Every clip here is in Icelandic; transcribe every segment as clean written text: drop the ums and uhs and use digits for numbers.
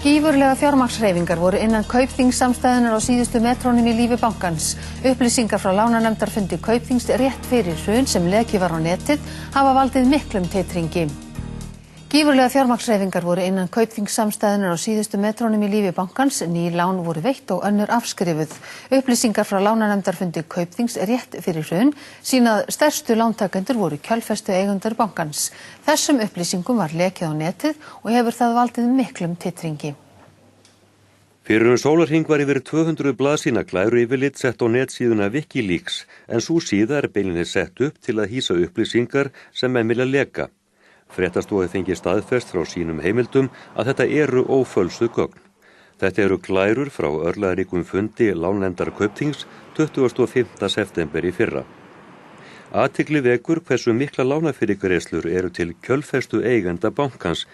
Gífurlega fjármagnshreyfingar voru innan Kaupþingssamstæðunnar á síðustu metrónum í lífi bankans. Upplýsingar frá lánanefndarfundi Kaupþings rétt fyrir hrun sem lekið var á netið hafa valdið miklum titringi. Gífurlega fjármagnshreyfingar voru innan Kaupþingssamstæðunnar á síðustu metrónum í lífi bankans. Ný lán voru veitt og önnur afskrifuð. Upplýsingar frá lánanefndarfundi Kaupþings rétt fyrir hrun sýna að stærstu lántakendur voru kjölfestu eigendur bankans. Þessum upplýsingum var lekið á netið og hefur það valdið miklum titringi. Fyrir sólarhring var yfir 200 blaðsíðna glæru yfirlit sett á netsíðuna Wikileaks, en sú síða beinlínis sett upp til að hýsa upplýsingar sem menn vilja leka. Fréttastofa fengi staðfest frá sínum heimildum að þetta eru ófölsuð gögn. Þetta eru glærur frá örlagaríkum fundi lánanefndar Kaupþings 25. september í fyrra. Athygli vekur hversu mikla lánafyrirgreiðslur eru til kjölfestu eigenda bankans.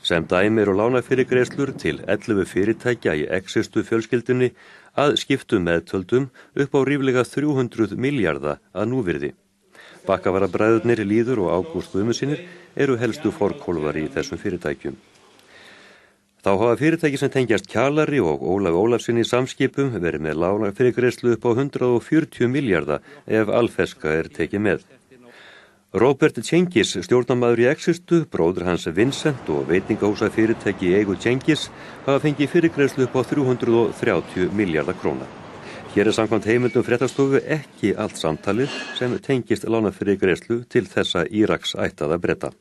Sem dæmi eru lánafyrirgreiðslur til 11 fyrirtækja í Existu fjölskyldunni að skiptum meðtöldum upp á ríflega 300 milljarða að núvirði. Bakkavarabræðurnir Lýður og Ágúst Guðmundssynir eru helstu forkólfar í þessum fyrirtækjum. Þá hafa fyrirtæki sem tengjast Kjalari og Ólaf Ólafssyni samskipum verið með lánafyrirgreiðslu upp á 140 milljarða ef alferska tekið með. Robert Cengiz, stjórnarmaður í Existu, bróðir hans Vincent og veitingahúsafyrirtæki í eigu Cengiz hafa fengið fyrirgreiðslu upp á 330 milljarða króna. Hér samkvæmt heimildum fréttastofu ekki allt samtalið sem tengist lánafyrirgreiðslu til þessa Íraks ættaða Breta.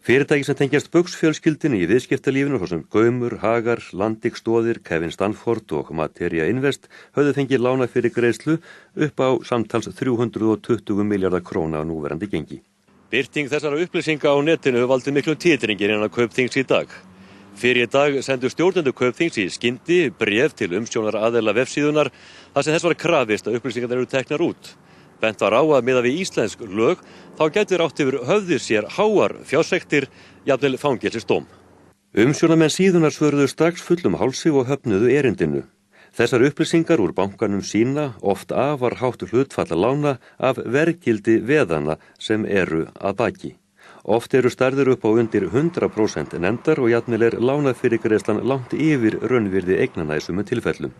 Fyrirtæki sem tengjast Baugs-fjölskyldunni í viðskiptalífinu, svo sem Gaumur, Hagar, Landik Stoðir, Kevin Stanford og Materia Invest höfðu fengið lánafyrirgreiðslu upp á samtals 320 milljarða króna á núverandi gengi. Birting þessara upplýsinga á netinu valdið miklum titringi innan Kaupþings í dag. Fyrir í dag sendu stjórnendur Kaupþings í skyndi bréf til umsjónar aðila vefsíðunar þar sem þess var krafist að upplýsingarnar eru teknar út. Bent var á að miðað við íslensk lög þá gæti átt yfir höfði sér háar fjársektir, jafnvel fangelsisdóm. Umsjónarmenn síðunar svöruðu strax fullum hálsi og höfnuðu erindinu. Þessar upplýsingar úr bankanum sýna oft afar hátt hlutfall lána af verðgildi veðanna sem eru að baki. Oft eru stærðir upp á undir 100% nefndar og jafnvel lánafyrirgreiðslan langt yfir raunvirði eignanna í sumum tilfellum.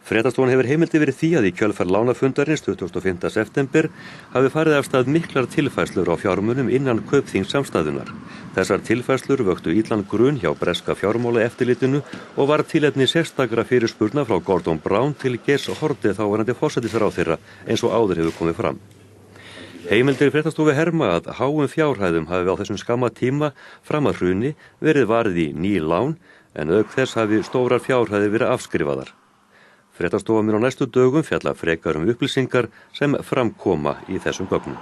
Fréttastofan hefur heimildi verið því að í kjölfar lánafundarins 25. september hafi farið af stað miklar tilfærslur á fjármunum innan Kaupþingssamstæðunnar. Þessar tilfærslur vöktu illan grun hjá breska fjármálaeftirlitinu og var tilefni sérstakra fyrirspurna frá Gordon Brown til Geirs Haarde þáverandi forsætisráðherra eins og áður hefur komið fram. Heimildir fréttastofu herma að háum fjárhæðum hafi á þessum skamma tíma fram að hruni verið varið í ný lán en auk þess hafi stórar fjárhæðir verið afskrifaðar. Fréttastofa mun á næstu dögum fjalla frekar upplýsingar sem framkoma í þessum gögnum.